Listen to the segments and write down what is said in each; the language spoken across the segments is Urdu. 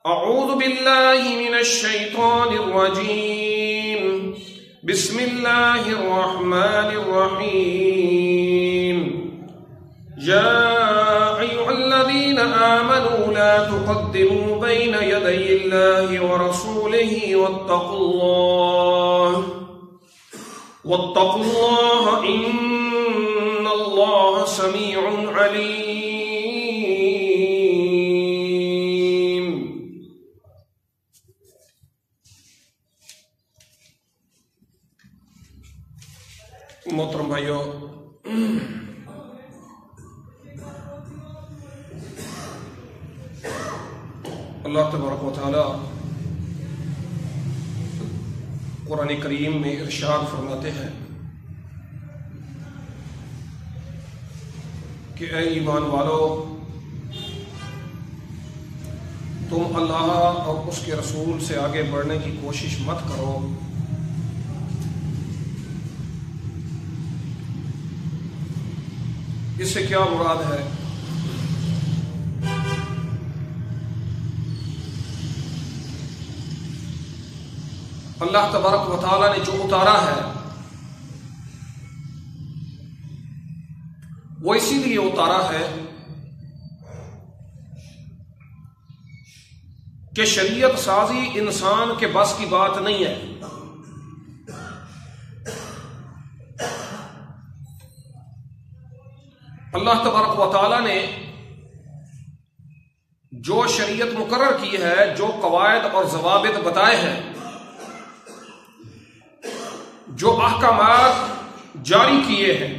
اعوذ باللہ من الشیطان الرجیم بسم اللہ الرحمن الرحیم یا ایھا الذین آمنوا لا تقدموا بین یدی اللہ ورسولہ واتقوا اللہ ان اللہ سمیع علیم۔ محترم بھائیو، اللہ تبارک و تعالی قرآن کریم میں ارشاد فرماتے ہیں کہ اے ایمان والو، تم اللہ اور اس کے رسول سے آگے بڑھنے کی کوشش مت کرو، اس سے کیا مراد ہے؟ اللہ تبارک و تعالی نے جو اتارا ہے وہ اسی لیے اتارا ہے کہ شریعت سازی انسان کے بس کی بات نہیں ہے۔ اللہ تبارک و تعالی نے جو شریعت مقرر کی ہے، جو قواعد اور ضوابط بتائے ہیں، جو احکامات جاری کیے ہیں،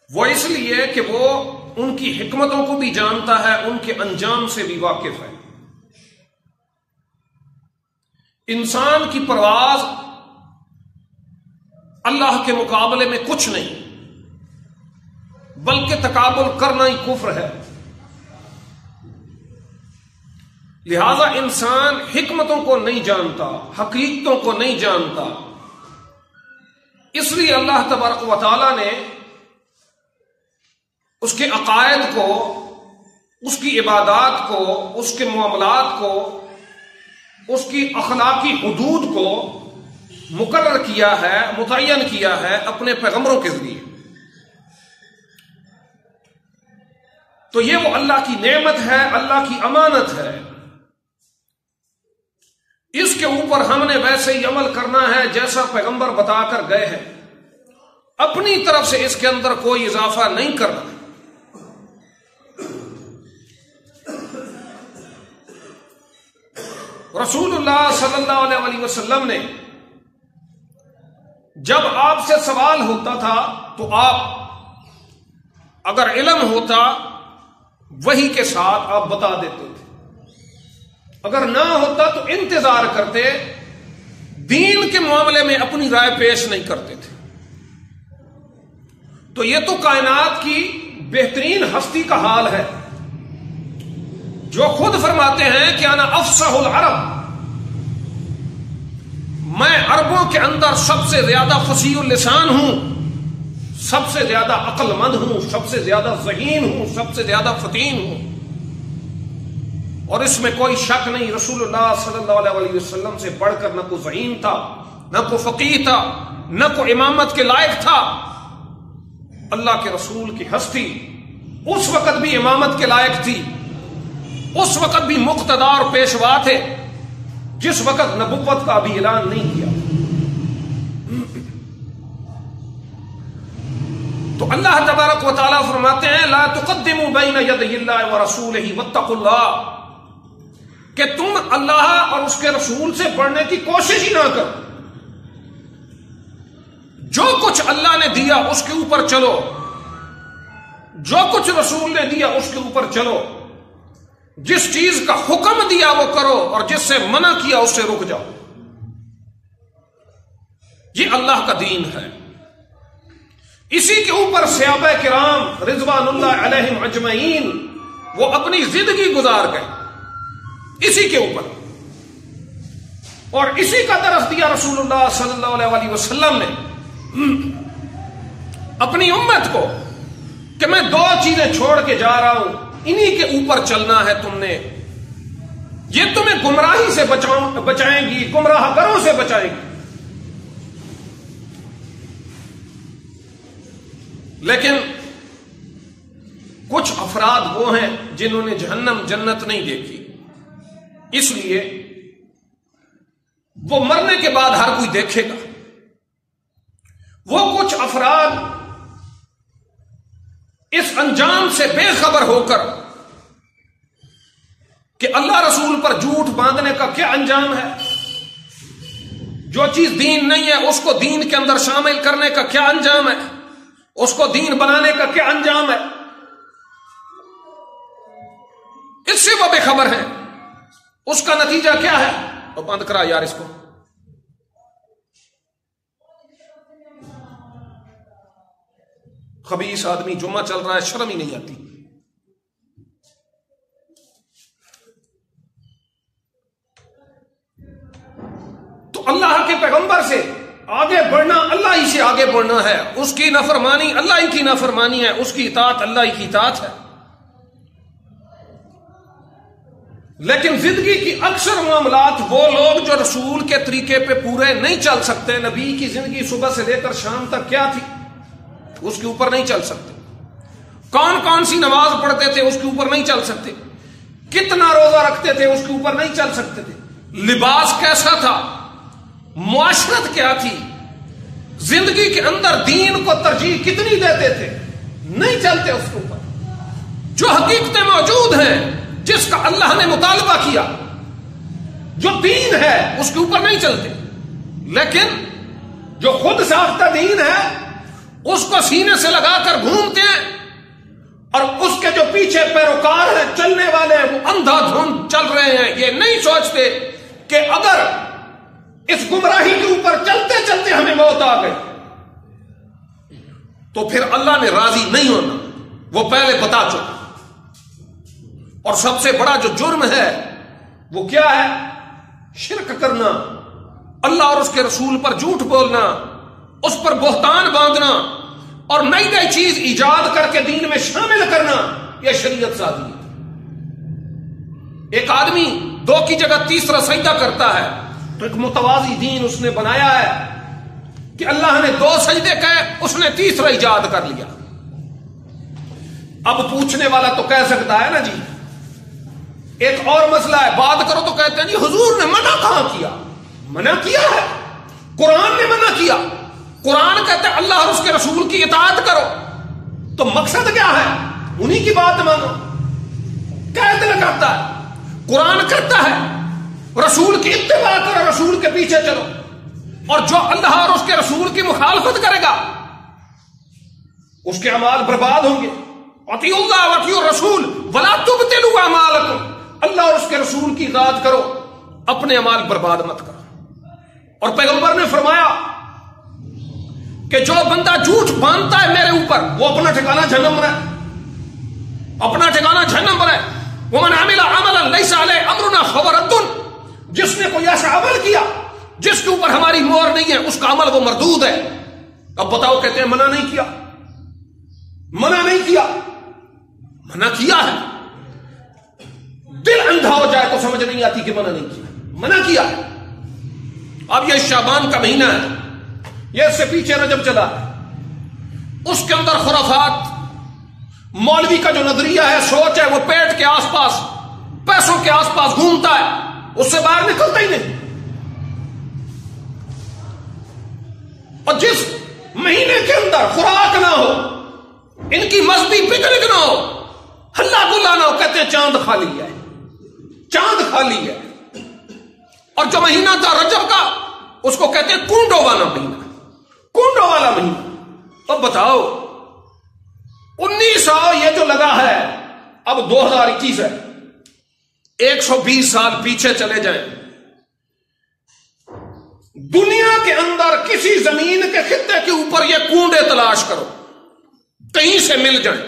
وہ اس لیے کہ وہ ان کی حکمتوں کو بھی جانتا ہے، ان کے انجام سے بھی واقف ہے۔ انسان کی پرواز اللہ کے مقابلے میں کچھ نہیں، بلکہ تقابل کرنا ہی کفر ہے۔ لہذا انسان حکمتوں کو نہیں جانتا، حقیقتوں کو نہیں جانتا، اس لیے اللہ تبارک و تعالی نے اس کے عقائد کو، اس کی عبادات کو، اس کے معاملات کو، اس کی اخلاقی حدود کو مقرر کیا ہے، متعین کیا ہے اپنے پیغمبروں کے ذریعے۔ تو یہ وہ اللہ کی نعمت ہے، اللہ کی امانت ہے، اس کے اوپر ہم نے ویسے ہی عمل کرنا ہے جیسا پیغمبر بتا کر گئے ہیں، اپنی طرف سے اس کے اندر کوئی اضافہ نہیں کرنا۔ رسول اللہ صلی اللہ علیہ وسلم نے جب آپ سے سوال ہوتا تھا تو آپ اگر علم ہوتا وحی کے ساتھ آپ بتا دیتے تھے، اگر نہ ہوتا تو انتظار کرتے، دین کے معاملے میں اپنی رائے پیش نہیں کرتے تھے۔ تو یہ تو کائنات کی بہترین ہستی کا حال ہے، جو خود فرماتے ہیں کہ انا افصح العرب، میں عربوں کے اندر سب سے زیادہ فصیح اللسان ہوں، سب سے زیادہ عقل مند ہوں، سب سے زیادہ ذہین ہوں، سب سے زیادہ فطین ہوں۔ اور اس میں کوئی شک نہیں، رسول اللہ صلی اللہ علیہ وسلم سے بڑھ کر نہ کوئی ذہین تھا، نہ کوئی فقیہ تھا، نہ کوئی امامت کے لائق تھا۔ اللہ کے رسول کی ہستی اس وقت بھی امامت کے لائق تھی، اس وقت بھی مقتدا اور پیشوا تھے جس وقت نبوت کا بھی اعلان نہیں کیا۔ تو اللہ تبارک و تعالیٰ فرماتے ہیں لا تقدموا بین یدی اللہ ورسولہ واتقوا اللہ، کہ تم اللہ اور اس کے رسول سے بڑھنے کی کوشش ہی نہ کرو، جو کچھ اللہ نے دیا اس کے اوپر چلو، جو کچھ رسول نے دیا اس کے اوپر چلو، جس چیز کا حکم دیا وہ کرو اور جس سے منع کیا اس سے رک جاؤ۔ یہ اللہ کا دین ہے، اسی کے اوپر صحابہ کرام رضوان اللہ علیہم اجمعین وہ اپنی زندگی گزار گئے، اسی کے اوپر، اور اسی کا درس دیا رسول اللہ صلی اللہ علیہ وسلم نے اپنی امت کو کہ میں دو چیزیں چھوڑ کے جا رہا ہوں، انہی کے اوپر چلنا ہے تم نے. یہ تمہیں گمراہی سے بچائیں گی، گمراہ گروں سے بچائیں گی. لیکن کچھ افراد وہ ہیں جنہوں نے جہنم جنت نہیں دیکھی، اس لیے وہ مرنے کے بعد ہر کوئی دیکھے گا. وہ کچھ افراد اس انجام سے بے خبر ہو کر کہ اللہ رسول پر جھوٹ باندھنے کا کیا انجام ہے، جو چیز دین نہیں ہے اس کو دین کے اندر شامل کرنے کا کیا انجام ہے، اس کو دین بنانے کا کیا انجام ہے، اس سے وہ بے خبر ہے. اس کا نتیجہ کیا ہے؟ تو بند کرا یار اس کو. خبیث آدمی جمعہ چل رہا ہے، شرم ہی نہیں آتی. تو اللہ کے پیغمبر سے آگے بڑھنا اللہ ہی سے آگے بڑھنا ہے، اس کی نافرمانی اللہ ہی کی نافرمانی ہے، اس کی اطاعت اللہ ہی کی اطاعت ہے. لیکن زندگی کی اکثر معاملات وہ لوگ جو رسول کے طریقے پہ پورے نہیں چل سکتے، نبی کی زندگی صبح سے لے کر شام تک کیا تھی اس کے اوپر نہیں چل سکتے، کون کون سی نماز پڑھتے تھے اس کے اوپر نہیں چل سکتے، کتنا روزہ رکھتے تھے اس کے اوپر نہیں چل سکتے تھے، لباس کیسا تھا، معاشرت کیا تھی، زندگی کے اندر دین کو ترجیح کتنی دیتے تھے، نہیں چلتے اس کے اوپر. جو حقیقتیں موجود ہیں جس کا اللہ نے مطالبہ کیا، جو دین ہے اس کے اوپر نہیں چلتے. لیکن جو خود ساختہ دین ہے اس کو سینے سے لگا کر گھومتے ہیں، اور اس کے جو پیچھے پیروکار ہیں چلنے والے ہیں وہ اندھا دھند چل رہے ہیں. یہ نہیں سوچتے کہ اگر اس گمراہی کے اوپر چلتے چلتے ہمیں موت آ گئی تو پھر اللہ نے راضی نہیں ہونا، وہ پہلے بتا چکا. اور سب سے بڑا جو جرم ہے وہ کیا ہے؟ شرک کرنا، اللہ اور اس کے رسول پر جھوٹ بولنا، اس پر بہتان باندھنا اور نئی نئی چیز ایجاد کر کے دین میں شامل کرنا، یہ شریعت سازی ہے. ایک آدمی 2 کی جگہ تیسرا سجدہ کرتا ہے تو ایک متوازی دین اس نے بنایا ہے کہ اللہ نے 2 سجدے کہے، اس نے تیسرا ایجاد کر لیا. اب پوچھنے والا تو کہہ سکتا ہے نا جی ایک اور مسئلہ ہے، بات کرو تو کہتے ہیں جی حضور نے منع کہاں کیا؟ منع کیا ہے، قرآن نے منع کیا. قرآن کہتے ہیں اللہ اور اس کے رسول کی اطاعت کرو، تو مقصد کیا ہے؟ انہی کی بات مانو. کہتے نہ کرتا ہے، قرآن کرتا ہے رسول کی اتباع کرو، رسول کے پیچھے چلو. اور جو اللہ اور اس کے رسول کی مخالفت کرے گا اس کے اعمال برباد ہوں گے. اطیعوا اللہ واطیعوا الرسول ولا تبطلوا اعمالکم، اللہ اور اس کے رسول کی اطاعت کرو، اپنے اعمال برباد مت کرو. اور پیغمبر نے فرمایا کہ جو بندہ جھوٹ باندھتا ہے میرے اوپر وہ اپنا ٹھکانہ جہنم پر ہے، اپنا ٹھکانہ جہنم پر ہے. ومن عمل عملا لیس علیہ امرنا فہو رد، جس نے کوئی ایسا عمل کیا جس کے اوپر ہماری مہر نہیں ہے اس کا عمل وہ مردود ہے. اب بتاؤ، کہتے ہیں منع نہیں کیا، منع نہیں کیا، منع کیا ہے. دل اندھا ہو جائے تو سمجھ نہیں آتی کہ منع نہیں کیا، منع کیا ہے. اب یہ شعبان کا مہینہ ہے، یہ اس سے پیچھے رجب چلا ہے، اس کے اندر خرافات، مولوی کا جو نظریہ ہے، سوچ ہے، وہ پیٹ کے آس پاس، پیسوں کے آس پاس گھومتا ہے، اس سے باہر نکلتا ہی نہیں. اور جس مہینے کے اندر خوراک نہ ہو، ان کی مذہبی پکنک نہ ہو، ہلا گلا نہ ہو، کہتے ہیں چاند خالی ہے، چاند خالی ہے. اور جو مہینہ تھا رجب کا اس کو کہتے ہیں کنڈوں والا مہینہ، کنڈوں والا مہینہ. تو بتاؤ 1900 یہ جو لگا ہے، اب 2021 ہے، 120 سال پیچھے چلے جائیں، دنیا کے اندر کسی زمین کے خطے کے اوپر یہ کنڈے تلاش کرو، کہیں سے مل جائیں.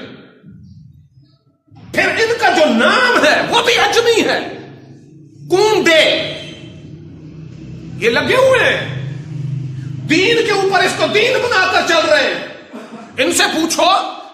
پھر ان کا جو نام ہے وہ بھی عجمی ہے، کنڈے. یہ لگے ہوئے ہیں دین کے اوپر، اس کو دین بنا کر چل رہے ہیں. ان سے پوچھو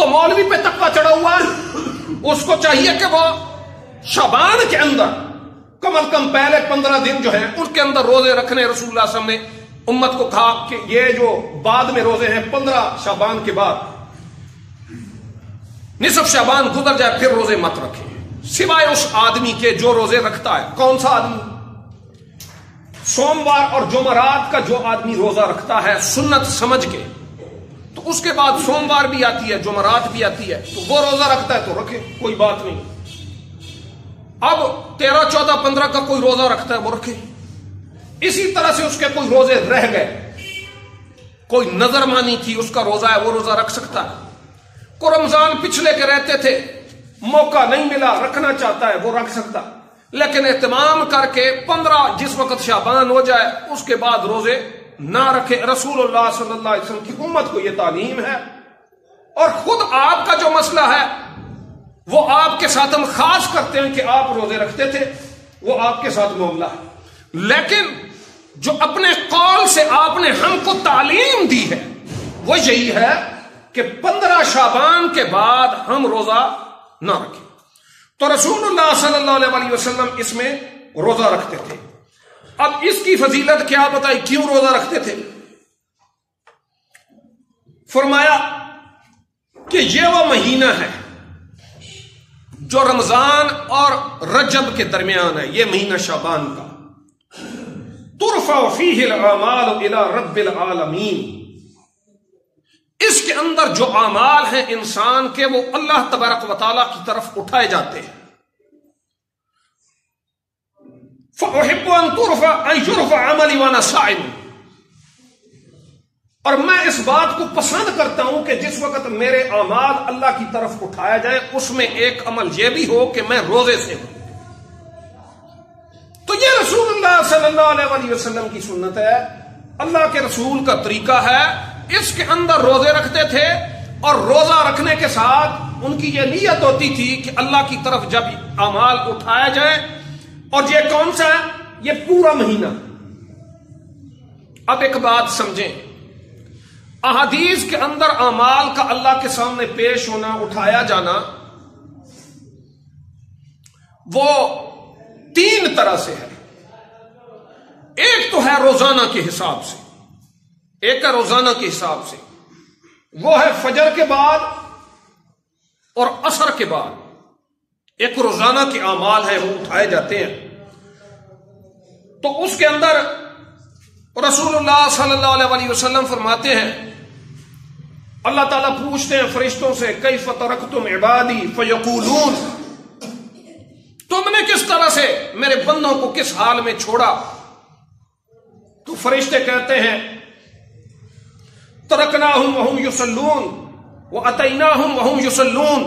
تو مولوی پہ تقوی چڑھا ہوا ہے، اس کو چاہیے کہ وہ شعبان کے اندر کم از کم پہلے 15 دن جو ہیں ان کے اندر روزے رکھنے۔ رسول اللہ صلی اللہ علیہ وسلم نے امت کو کہا کہ یہ جو بعد میں روزے ہیں 15 شعبان کے بعد نصف شعبان گزر جائے پھر روزے مت رکھیں، سوائے اس آدمی کے جو روزے رکھتا ہے۔ کون سا آدمی؟ سوموار اور جمعرات کا جو آدمی روزہ رکھتا ہے سنت سمجھ کے، تو اس کے بعد سوموار بھی آتی ہے، جمعرات بھی آتی ہے، تو وہ روزہ رکھتا ہے تو رکھے، کوئی بات نہیں۔ اب 13، 14، 15 کا کوئی روزہ رکھتا ہے وہ رکھے۔ اسی طرح سے اس کے کوئی روزے رہ گئے، کوئی نظر مانی تھی اس کا روزہ ہے وہ روزہ رکھ سکتا ہے۔ کو رمضان پچھلے کے رہتے تھے، موقع نہیں ملا، رکھنا چاہتا ہے وہ رکھ سکتا، لیکن اہتمام کر کے 15 جس وقت شعبان ہو جائے اس کے بعد روزے نہ رکھے۔ رسول اللہ صلی اللہ علیہ وسلم کی امت کو یہ تعلیم ہے، اور خود آپ کا جو مسئلہ ہے وہ آپ کے ساتھ ہم خاص کرتے ہیں کہ آپ روزے رکھتے تھے، وہ آپ کے ساتھ معاملہ ہے، لیکن جو اپنے قول سے آپ نے ہم کو تعلیم دی ہے وہ یہی ہے کہ 15 شعبان کے بعد ہم روزہ نہ رکھیں۔ تو رسول اللہ صلی اللہ علیہ وسلم اس میں روزہ رکھتے تھے۔ اب اس کی فضیلت کیا بتائی، کیوں روزہ رکھتے تھے؟ فرمایا کہ یہ وہ مہینہ ہے جو رمضان اور رجب کے درمیان ہے، یہ مہینہ شعبان کا، ترفع فیہ الاعمال الی رب العالمین، اس کے اندر جو اعمال ہیں انسان کے وہ اللہ تبارک و تعالیٰ کی طرف اٹھائے جاتے ہیں۔ فأحب ان ترفع ان يرفع عملی وانا صائم، اور میں اس بات کو پسند کرتا ہوں کہ جس وقت میرے اعمال اللہ کی طرف اٹھایا جائے اس میں ایک عمل یہ بھی ہو کہ میں روزے سے ہوں۔ تو یہ رسول اللہ صلی اللہ علیہ وسلم کی سنت ہے، اللہ کے رسول کا طریقہ ہے، اس کے اندر روزے رکھتے تھے، اور روزہ رکھنے کے ساتھ ان کی یہ نیت ہوتی تھی کہ اللہ کی طرف جب اعمال اٹھایا جائے، اور یہ کون سا ہے؟ یہ پورا مہینہ۔ اب ایک بات سمجھیں، احادیث کے اندر اعمال کا اللہ کے سامنے پیش ہونا، اٹھایا جانا، وہ 3 طرح سے ہے۔ ایک تو ہے روزانہ کے حساب سے، ایک ہے روزانہ کے حساب سے، وہ ہے فجر کے بعد اور عصر کے بعد، ایک روزانہ کے اعمال ہیں وہ اٹھائے جاتے ہیں۔ تو اس کے اندر رسول اللہ صلی اللہ علیہ وسلم فرماتے ہیں، اللہ تعالیٰ پوچھتے ہیں فرشتوں سے، کیف ترکتم عبادی فیقولون، تم نے کس طرح سے میرے بندوں کو کس حال میں چھوڑا؟ تو فرشتے کہتے ہیں، ترکناہم وہم یصلون واتیناہم وہم یصلون،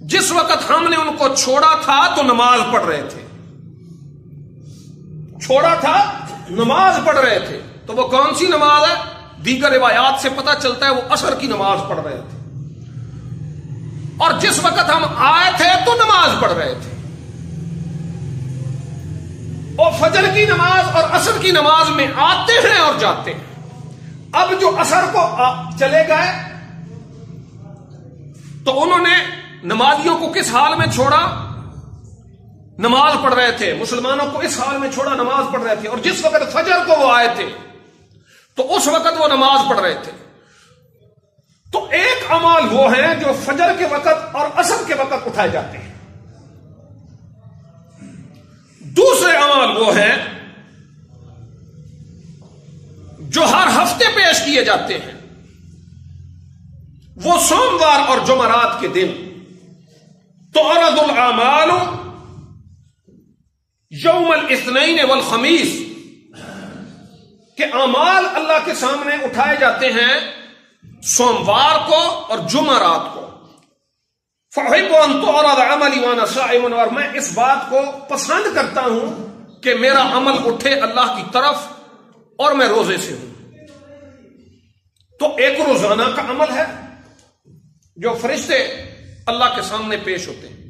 جس وقت ہم نے ان کو چھوڑا تھا تو نماز پڑھ رہے تھے، چھوڑا تھا نماز پڑھ رہے تھے۔ تو وہ کون سی نماز ہے؟ دیگر روایات سے پتہ چلتا ہے وہ عصر کی نماز پڑھ رہے تھے، اور جس وقت ہم آئے تھے تو نماز پڑھ رہے تھے۔ اور فجر کی نماز اور عصر کی نماز میں آتے ہیں اور جاتے ہیں۔ اب جو عصر کو چلے گئے تو انہوں نے نمازیوں کو کس حال میں چھوڑا؟ نماز پڑھ رہے تھے۔ مسلمانوں کو اس حال میں چھوڑا، نماز پڑھ رہے تھے، اور جس وقت فجر کو وہ آئے تھے تو اس وقت وہ نماز پڑھ رہے تھے۔ تو ایک اعمال وہ ہیں جو فجر کے وقت اور عصر کے وقت اٹھائے جاتے ہیں، دوسرے اعمال وہ ہیں جو ہر ہفتے پیش کیے جاتے ہیں، وہ سوموار اور جمعرات کے دن۔ تعرض الاعمال یوم الاثنین والخمیس، کہ اعمال اللہ کے سامنے اٹھائے جاتے ہیں سوموار کو اور جمعرات کو۔ فأحب ان تعرض عملی وانا صائم، اور میں اس بات کو پسند کرتا ہوں کہ میرا عمل اٹھے اللہ کی طرف اور میں روزے سے ہوں۔ تو ایک روزانہ کا عمل ہے جو فرشتے اللہ کے سامنے پیش ہوتے ہیں،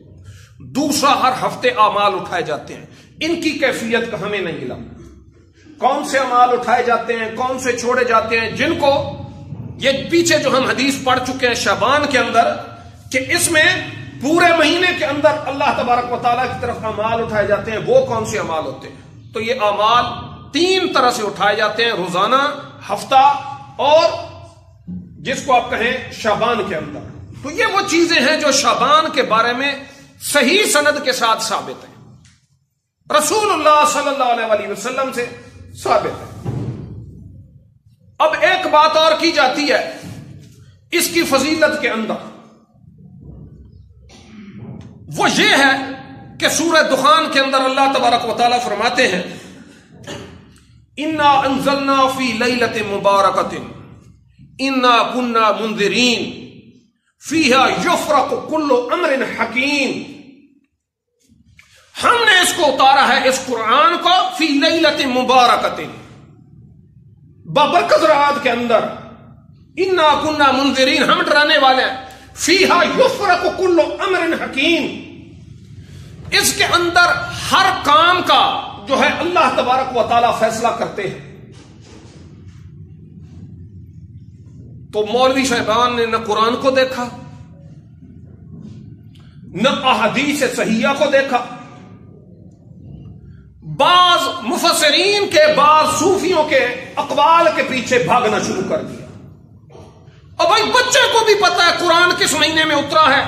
دوسرا ہر ہفتے اعمال اٹھائے جاتے ہیں۔ ان کی کیفیت کا ہمیں نہیں علم، کون سے اعمال اٹھائے جاتے ہیں، کون سے چھوڑے جاتے ہیں، جن کو یہ پیچھے جو ہم حدیث پڑھ چکے ہیں شعبان کے اندر کہ اس میں پورے مہینے کے اندر اللہ تبارک و تعالیٰ کی طرف اعمال اٹھائے جاتے ہیں. وہ کون سے اعمال ہوتے ہیں؟ تو یہ اعمال 3 طرح سے اٹھائے جاتے ہیں، روزانہ، ہفتہ اور جس کو آپ کہیں شعبان کے اندر. تو یہ وہ چیزیں ہیں جو شعبان کے بارے میں صحیح سند کے ساتھ ثابت ہیں، رسول اللہ صلی اللہ علیہ وسلم سے ثابت ہے. اب ایک بات اور کی جاتی ہے اس کی فضیلت کے اندر، وہ یہ ہے کہ سورہ دخان کے اندر اللہ تبارک و تعالیٰ فرماتے ہیں انا انزلنا فی لیلۃ مبارکۃ انا کنا منذرین فیہا یفرق کل امر حکیم. ہم نے اس کو اتارا ہے، اس قرآن کو، فی لیلۃ مبارکۃ، بابرکت رات کے اندر. انا کنا منذرین، ہم ڈرانے والے ہیں. فیہا یفرق کل امر حکیم، اس کے اندر ہر کام کا جو ہے اللہ تبارک و تعالیٰ فیصلہ کرتے ہیں. تو مولوی صاحبان نے نہ قرآن کو دیکھا، نہ احادیث صحیحہ کو دیکھا. بعض مفسرین کے، بعض صوفیوں کے اقوال کے پیچھے بھاگنا شروع کر دیا. اور بھائی بچے کو بھی پتا ہے قرآن کس مہینے میں اترا ہے.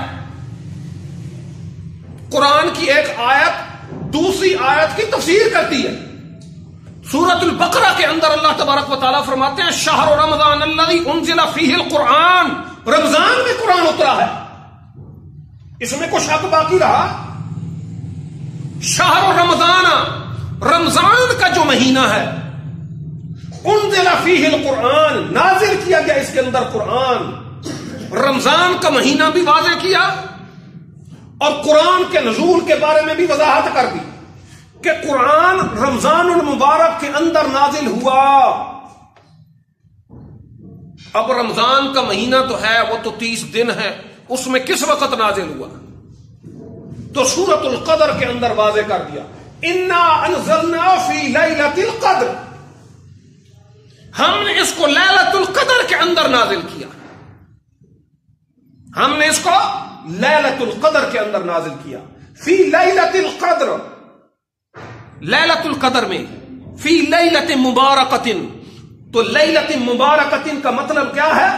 قرآن کی ایک آیت دوسری آیت کی تفسیر کرتی ہے. سورۃ البقرہ کے اندر اللہ تبارک و تعالیٰ فرماتے ہیں شہر رمضان الذی انزل فیہ القرآن، رمضان میں قرآن اترا ہے. اس میں کچھ شک باقی رہا؟ شہر رمضان، رمضان کا جو مہینہ ہے، انزل فیہ القرآن، نازل کیا گیا اس کے اندر قرآن. رمضان کا مہینہ بھی واضح کیا اور قرآن کے نزول کے بارے میں بھی وضاحت کر دی کہ قرآن رمضان المبارک کے اندر نازل ہوا. اب رمضان کا مہینہ تو ہے، وہ تو 30 دن ہے، اس میں کس وقت نازل ہوا؟ تو سورۃ القدر کے اندر واضح کر دیا انا انزلنا فی لیلۃ القدر، ہم نے اس کو لیلۃ القدر کے اندر نازل کیا. ہم نے اس کو لیلۃ القدر کے اندر نازل کیا. فی لیلۃ القدر، لیلۃ القدر میں، فی لیلۃ مبارکۃ، تو لیلۃ مبارکۃ کا مطلب کیا ہے؟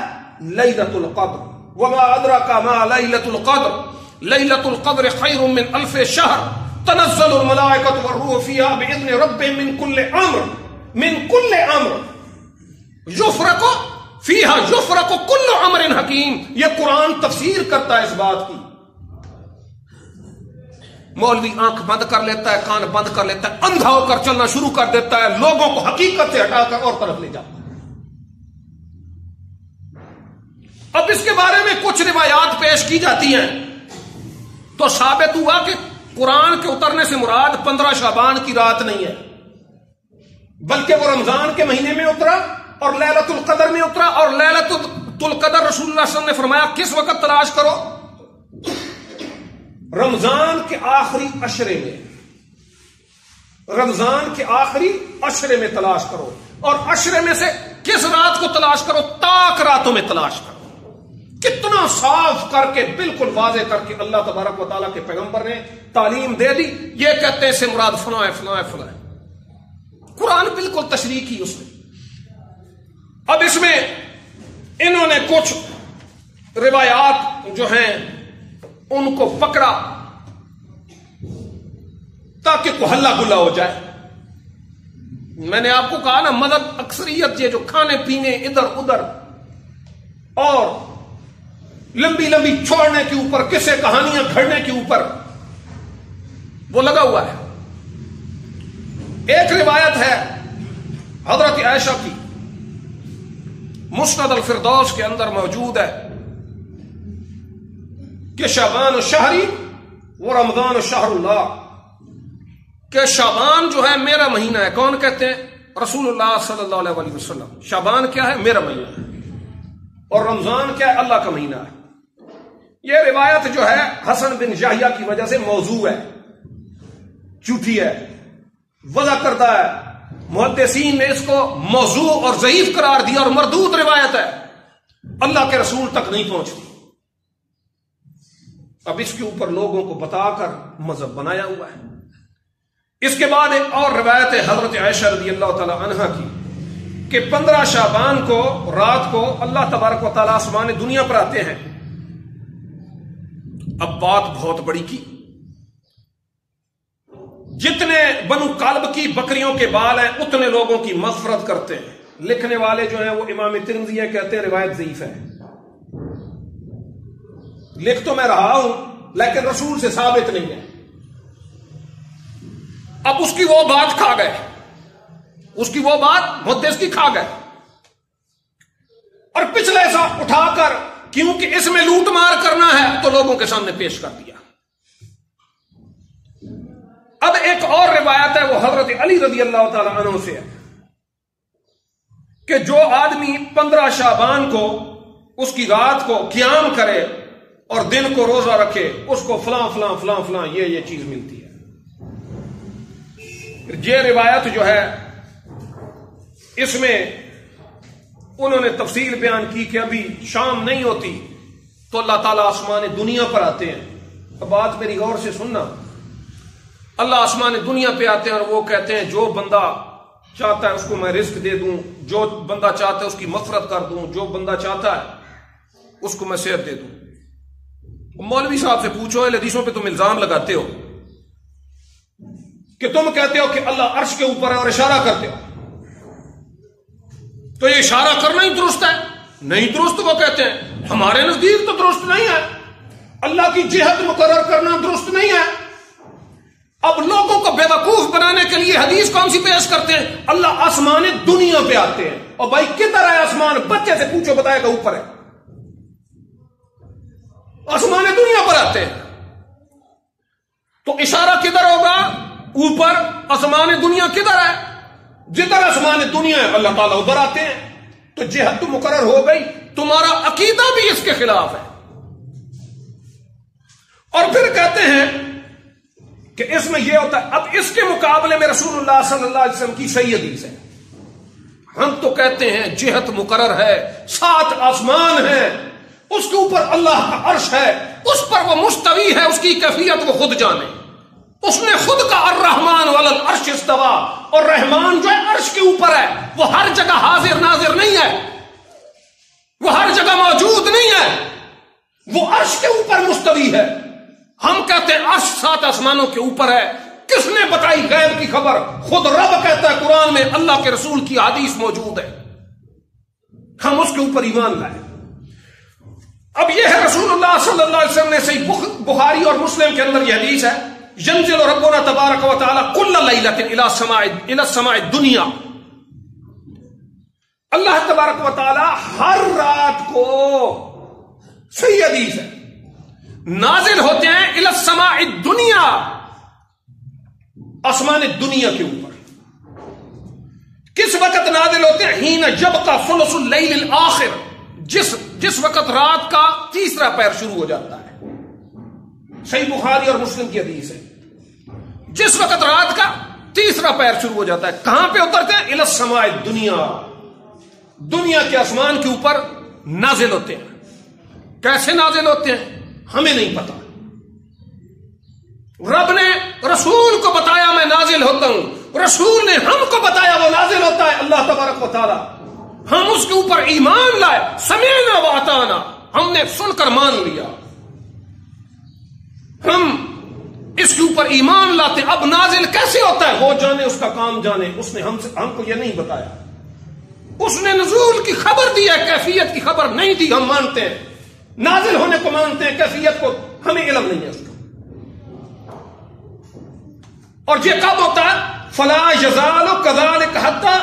لیلۃ القدر. وما ادراک ما لیلۃ القدر، لیلۃ القدر خیر من الف شہر تنزل الملائکۃ والروح فیہا باذن ربہم من کل امر، من کل امر یفرق فیہا یفرق کل امر حکیم. یہ قرآن تفسیر کرتا ہے اس بات کی. مولوی آنکھ بند کر لیتا ہے، کان بند کر لیتا ہے، اندھا ہو کر چلنا شروع کر دیتا ہے، لوگوں کو حقیقت سے ہٹا کر اور طرف لے جاتا ہے. اب اس کے بارے میں کچھ روایات پیش کی جاتی ہیں تو ثابت ہوا کہ قرآن کے اترنے سے مراد 15 شعبان کی رات نہیں ہے، بلکہ وہ رمضان کے مہینے میں اترا اور لیلۃ القدر میں اترا. اور لیلۃ القدر رسول اللہ صلی اللہ علیہ وسلم نے فرمایا کس وقت تلاش کرو؟ رمضان کے آخری عشرے میں، رمضان کے آخری عشرے میں تلاش کرو. اور عشرے میں سے کس رات کو تلاش کرو؟ طاق راتوں میں تلاش کرو. کتنا صاف کر کے، بالکل واضح کر کے اللہ تبارک و تعالیٰ کے پیغمبر نے تعلیم دے دی. یہ کہتے ہیں سے مراد فلاں فلاں فلاں. قرآن بالکل تشریح کی اس نے. اب اس میں انہوں نے کچھ روایات جو ہیں ان کو پکڑا تاکہ کو ہلا گلا ہو جائے. میں نے آپ کو کہا نا، مذہب اکثریت یہ جو کھانے پینے ادھر ادھر اور لمبی لمبی چھوڑنے کے اوپر، قصے کہانیاں گھڑنے کے اوپر وہ لگا ہوا ہے. ایک روایت ہے حضرت عائشہ کی، مسند الفردوس کے اندر موجود ہے کہ شعبان شہری و رمضان شہر اللہ، کہ شعبان جو ہے میرا مہینہ ہے. کون کہتے ہیں؟ رسول اللہ صلی اللہ علیہ وسلم. شعبان کیا ہے؟ میرا مہینہ ہے. اور رمضان کیا ہے؟ اللہ کا مہینہ ہے. یہ روایت جو ہے حسن بن یحییٰ کی وجہ سے موضوع ہے، جھوٹی ہے، وضع کردہ ہے. محدثین نے اس کو موضوع اور ضعیف قرار دیا اور مردود روایت ہے. اللہ کے رسول تک نہیں پہنچتی. اب اس کے اوپر لوگوں کو بتا کر مذہب بنایا ہوا ہے. اس کے بعد ایک اور روایت ہے حضرت عائشہ رضی اللہ تعالی عنہا کی کہ 15 شعبان کو رات کو اللہ تبارک و تعالی آسمان دنیا پر آتے ہیں. اب بات بہت بڑی کی. جتنے بنو کلب کی بکریوں کے بال ہیں اتنے لوگوں کی مغفرت کرتے ہیں. لکھنے والے جو ہیں وہ امام ترمذی ہیں، کہتے ہیں روایت ضعیف ہے. لکھ تو میں رہا ہوں لیکن رسول سے ثابت نہیں ہے. اب اس کی وہ بات کھا گئے، اس کی وہ بات محدث کی کھا گئے اور پچھلے سا اٹھا کر کیونکہ اس میں لوٹ مار کرنا ہے تو لوگوں کے سامنے پیش کر دیا. اب ایک اور روایت ہے وہ حضرت علی رضی اللہ تعالی عنہ سے ہے کہ جو آدمی 15 شعبان کو اس کی رات کو قیام کرے اور دن کو روزہ رکھے اس کو فلاں فلاں فلاں فلاں یہ چیز ملتی ہے. یہ روایت جو ہے اس میں انہوں نے تفصیل بیان کی کہ ابھی شام نہیں ہوتی تو اللہ تعالیٰ آسمان دنیا پر آتے ہیں. اب بات میری غور سے سننا. اللہ آسمان دنیا پہ آتے ہیں اور وہ کہتے ہیں جو بندہ چاہتا ہے اس کو میں رزق دے دوں، جو بندہ چاہتا ہے اس کی مغفرت کر دوں، جو بندہ چاہتا ہے اس کو میں صحت دے دوں. مولوی صاحب سے پوچھو اہل حدیثوں پہ تم الزام لگاتے ہو کہ تم کہتے ہو کہ اللہ عرش کے اوپر ہے اور اشارہ کرتے ہو، تو یہ اشارہ کرنا ہی درست ہے؟ نہیں درست. وہ کہتے ہیں ہمارے نزدیک تو درست نہیں ہے، اللہ کی جہت مقرر کرنا درست نہیں ہے. اب لوگوں کو بے وقوف بنانے کے لیے حدیث کون سی پیش کرتے ہیں؟ اللہ آسمان دنیا پہ آتے ہیں. اور بھائی کدھر ہے آسمان؟ بچے سے پوچھو بتائے گا اوپر ہے. آسمان دنیا پر آتے ہیں تو اشارہ کدھر ہوگا؟ اوپر. آسمان دنیا کدھر ہے؟ جدھر آسمان دنیا ہے اللہ تعالیٰ ادھر آتے ہیں. تو جہت تو مقرر ہو گئی. تمہارا عقیدہ بھی اس کے خلاف ہے. اور پھر کہتے ہیں کہ اس میں یہ ہوتا ہے. اب اس کے مقابلے میں رسول اللہ صلی اللہ علیہ وسلم کی صحیح حدیث ہے. ہم تو کہتے ہیں جہت مقرر ہے، 7 آسمان ہیں، اس کے اوپر اللہ کا عرش ہے، اس پر وہ مستوی ہے، اس کی کیفیت وہ خود جانے. اس نے خود کا الرحمن علی العرش استوا، اور رحمان جو ہے عرش کے اوپر ہے. وہ ہر جگہ حاضر ناظر نہیں ہے، وہ ہر جگہ موجود نہیں ہے، وہ عرش کے اوپر مستوی ہے. ہم کہتے ہیں عرش 7 آسمانوں کے اوپر ہے. کس نے بتائی غیب کی خبر؟ خود رب کہتا ہے قرآن میں، اللہ کے رسول کی حدیث موجود ہے. ہم اس کے اوپر ایمان لائیں. اب یہ ہے رسول اللہ صلی اللہ علیہ وسلم نے صحیح بخاری اور مسلم کے اندر یہ حدیث ہے، ينزل ربنا تبارک و تعالی كل لیلۃ الى السماء الدنیا. اللہ تبارک و تعالی ہر رات کو، صحیح حدیث ہے، نازل ہوتے ہیں الى السماء الدنیا، آسمان دنیا کے اوپر. کس وقت نازل ہوتے ہیں؟ حین یبقى ثلث اللیل الاخر، جس وقت رات کا تیسرا پہر شروع ہو جاتا ہے. صحیح بخاری اور مسلم کی حدیث ہے. جس وقت رات کا تیسرا پہر شروع ہو جاتا ہے کہاں پہ اترتے ہیں؟ الی السماء الدنیا، دنیا کے آسمان کے اوپر نازل ہوتے ہیں. کیسے نازل ہوتے ہیں ہمیں نہیں پتا. رب نے رسول کو بتایا میں نازل ہوتا ہوں، رسول نے ہم کو بتایا وہ نازل ہوتا ہے اللہ تبارک و تعالی. ہم اس کے اوپر ایمان لائے، سمعنا و اطعنا، ہم نے سن کر مان لیا. ہم اس کے اوپر ایمان لاتے. اب نازل کیسے ہوتا ہے وہ جانے، اس کا کام جانے. اس نے ہم کو یہ نہیں بتایا. اس نے نزول کی خبر دی ہے، کیفیت کی خبر نہیں دی. ہم مانتے ہیں نازل ہونے کو، مانتے ہیں کیفیت کو ہمیں علم نہیں ہے اس کا. اور یہ کب ہوتا ہے؟ فلا یزال کذالک حتی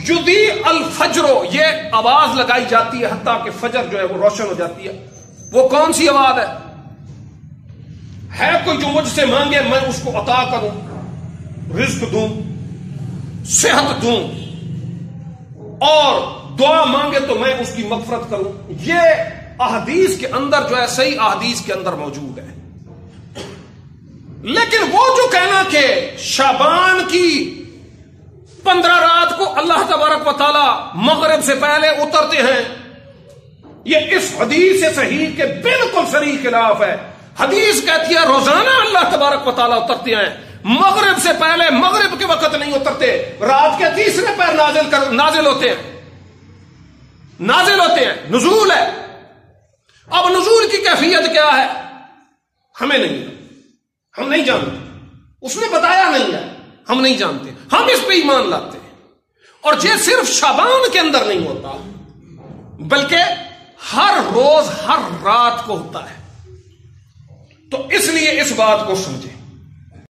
یضیء الفجر، یہ آواز لگائی جاتی ہے حتیٰ کہ فجر جو ہے وہ روشن ہو جاتی ہے. وہ کون سی آواز ہے کوئی جو مجھ سے مانگے میں اس کو عطا کروں، رزق دوں، صحت دوں، اور دعا مانگے تو میں اس کی مغفرت کروں. یہ احادیث کے اندر جو ہے، صحیح احادیث کے اندر موجود ہے. لیکن وہ جو کہنا کہ شعبان کی 15 رات کو اللہ تبارک و تعالی مغرب سے پہلے اترتے ہیں، یہ اس حدیث صحیح کے بالکل صریح خلاف ہے. حدیث کہتی ہے روزانہ اللہ تبارک و تعالیٰ اترتے ہیں، مغرب سے پہلے مغرب کے وقت نہیں اترتے، رات کے تیسرے پیر نازل ہوتے ہیں، نزول ہے. اب نزول کی کیفیت کیا ہے ہمیں نہیں، ہم نہیں جانتے، اس نے بتایا نہیں ہے، ہم نہیں جانتے، ہم اس پہ ایمان لاتے ہیں. اور یہ صرف شعبان کے اندر نہیں ہوتا بلکہ ہر روز ہر رات کو ہوتا ہے. تو اس لیے اس بات کو سمجھیں.